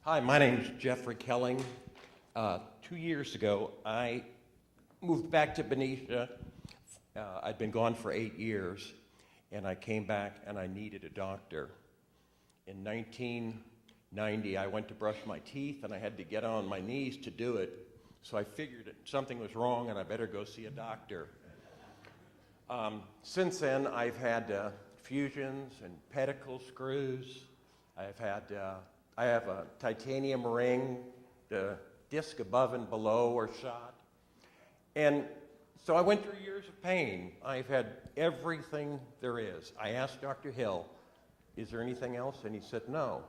Hi, my name is Jeffrey Kelling. 2 years ago, I moved back to Benicia. I'd been gone for 8 years, and I came back and I needed a doctor. In 1990, I went to brush my teeth, and I had to get on my knees to do it. So I figured that something was wrong, and I better go see a doctor. Since then, I've had fusions and pedicle screws. I have a titanium ring. The disc above and below are shot. And so I went through years of pain. I've had everything there is. I asked Dr. Hill, is there anything else? And he said no.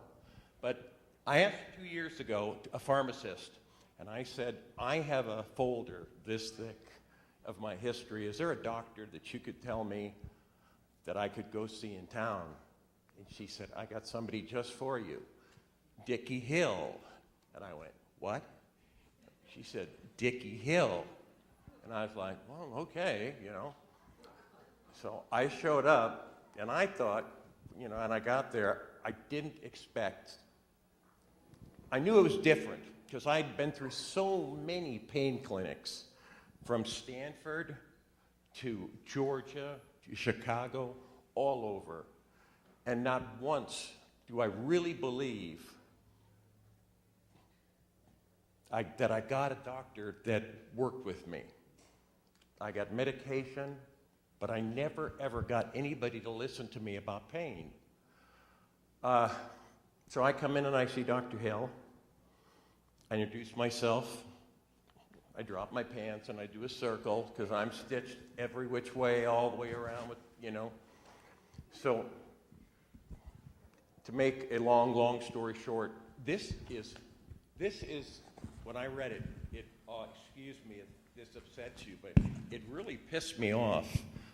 But I asked 2 years ago a pharmacist, and I said, I have a folder this thick of my history. Is there a doctor that you could tell me that I could go see in town? And she said, I got somebody just for you, Dickie Hill. And I went, what? She said, Dickie Hill. And I was like, well, okay, So I showed up, and I thought, and I got there, I didn't expect. I knew it was different because I'd been through so many pain clinics, from Stanford to Georgia to Chicago, all over. And not once do I really believe that I got a doctor that worked with me. I got medication, but I never, ever got anybody to listen to me about pain. So I come in and I see Dr. Hill. I introduce myself. I drop my pants and I do a circle because I'm stitched every which way, all the way around with, So to make a long story short, this is when I read it, excuse me if this upsets you, but it really pissed me off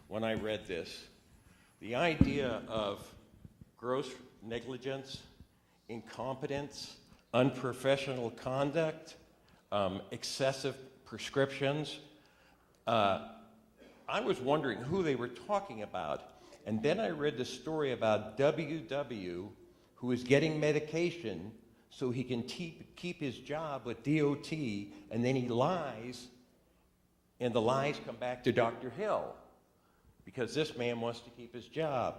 when I read this. The idea of gross negligence, incompetence, unprofessional conduct, excessive prescriptions. I was wondering who they were talking about. And then I read the story about WW, who was getting medication so he can keep his job with DOT, and then he lies, and the lies come back to Dr. Hill, because this man wants to keep his job.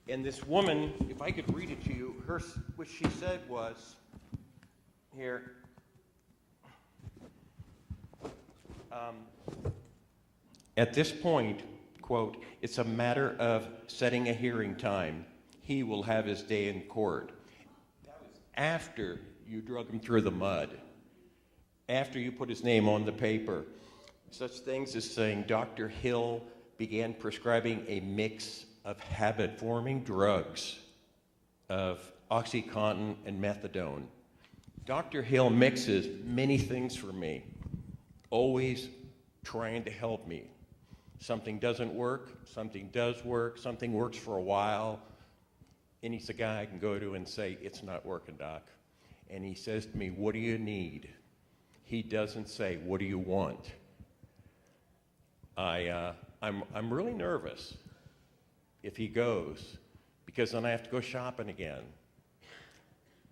And this woman, if I could read it to you, what she said was, here, at this point, quote, it's a matter of setting a hearing time. He will have his day in court. That was after you drug him through the mud, after you put his name on the paper. Such things as saying Dr. Hill began prescribing a mix of habit-forming drugs of OxyContin and methadone. Dr. Hill mixes many things for me, always trying to help me. Something doesn't work, something does work, something works for a while, and he's a guy I can go to and say, it's not working, doc. And he says to me, what do you need? He doesn't say, what do you want? I'm really nervous if he goes, because then I have to go shopping again.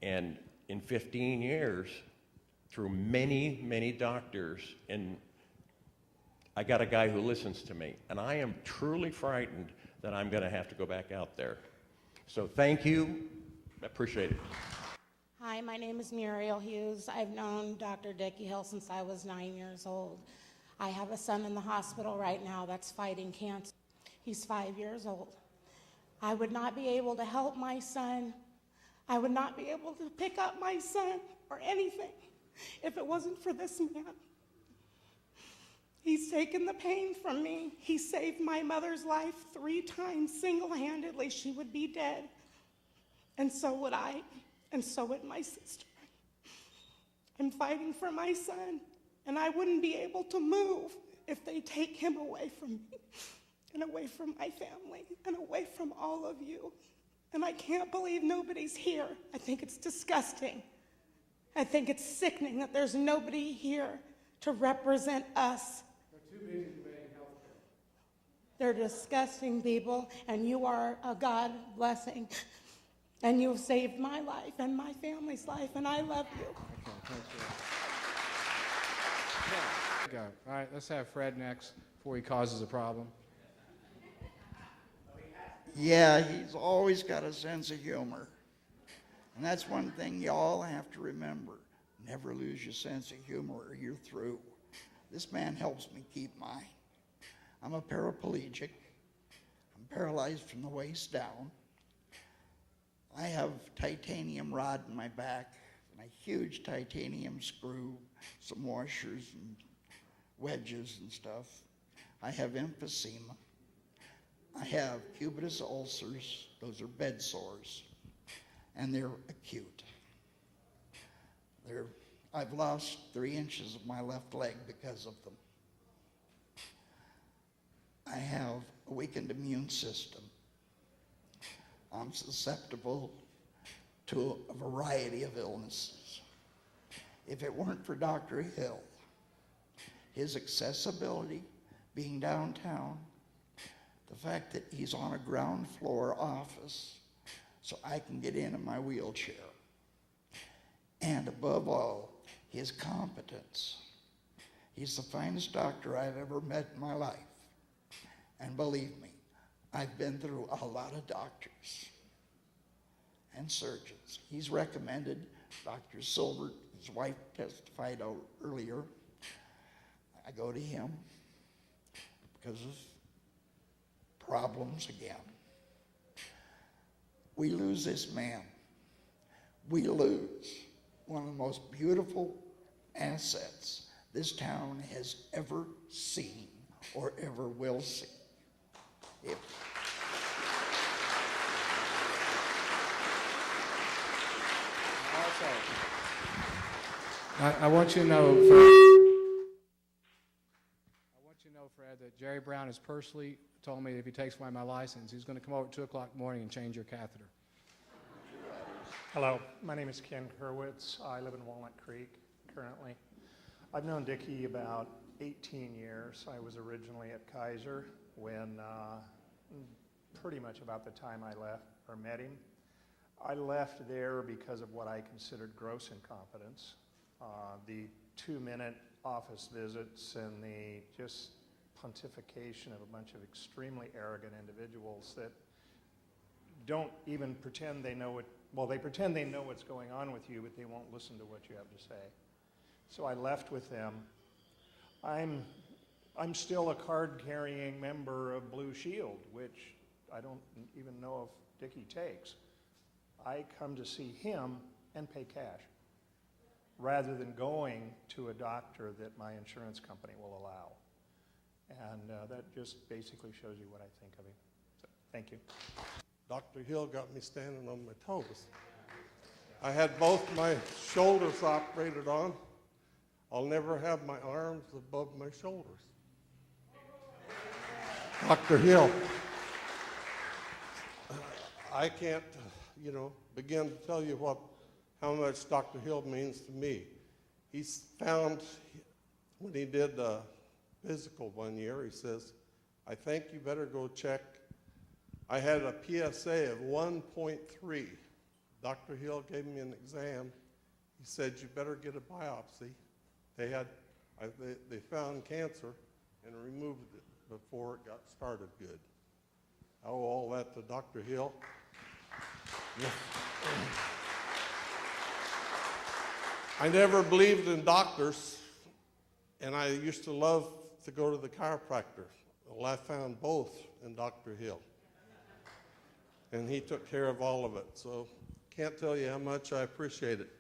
And in 15 years, through many doctors, and I got a guy who listens to me, and I am truly frightened that I'm going to have to go back out there. So thank you. I appreciate it. Hi, my name is Muriel Hughes. I've known Dr. Dickie Hill since I was 9 years old. I have a son in the hospital right now that's fighting cancer. He's 5 years old. I would not be able to help my son. I would not be able to pick up my son or anything if it wasn't for this man. He's taken the pain from me. He saved my mother's life 3 times single-handedly. She would be dead. And so would I, and so would my sister. I'm fighting for my son, and I wouldn't be able to move if they take him away from me, and away from my family, and away from all of you. And I can't believe nobody's here. I think it's disgusting. I think it's sickening that there's nobody here to represent us. They're too busy debating healthcare. They're disgusting people, and you are a God blessing. And you've saved my life and my family's life, and I love you. Okay, thanks for that. Go. All right, let's have Fred next before he causes a problem. Yeah, he's always got a sense of humor. And that's one thing you all have to remember. Never lose your sense of humor or you're through. This man helps me keep mine. I'm a paraplegic. I'm paralyzed from the waist down. I have titanium rod in my back and a huge titanium screw, some washers and wedges and stuff. I have emphysema. I have cubitus ulcers. Those are bed sores, and they're acute. I've lost 3 inches of my left leg because of them. I have a weakened immune system. I'm susceptible to a variety of illnesses. If it weren't for Dr. Hill, his accessibility, being downtown, the fact that he's on a ground floor office so I can get in my wheelchair, and above all, his competence. He's the finest doctor I've ever met in my life. And believe me, I've been through a lot of doctors and surgeons. He's recommended Dr. Silbert, his wife testified earlier. I go to him because of problems again. We lose this man. We lose one of the most beautiful assets this town has ever seen or ever will see. I want you to know, Fred, that Jerry Brown has personally told me if he takes away my license, he's going to come over at 2 o'clock in the morning and change your catheter. Hello, my name is Ken Hurwitz. I live in Walnut Creek currently. I've known Dickie about 18 years. I was originally at Kaiser when pretty much about the time I left or met him. I left there because of what I considered gross incompetence. The 2-minute office visits and the just pontification of a bunch of extremely arrogant individuals that don't even pretend they know they pretend they know what's going on with you, but they won't listen to what you have to say. So I left with them. I'm still a card-carrying member of Blue Shield, which I don't even know if Dickie takes. I come to see him and pay cash, rather than going to a doctor that my insurance company will allow. And that just basically shows you what I think of him. So, thank you. Dr. Hill got me standing on my toes. I had both my shoulders operated on. I'll never have my arms above my shoulders. Dr. Hill, I can't, begin to tell you how much Dr. Hill means to me. He's found, when he did the physical one year, he says, I think you better go check. I had a PSA of 1.3. Dr. Hill gave me an exam. He said, you better get a biopsy. They found cancer and removed it before it got started good. I owe all that to Dr. Hill. I never believed in doctors, and I used to love to go to the chiropractor. Well, I found both in Dr. Hill, and he took care of all of it. So can't tell you how much I appreciate it.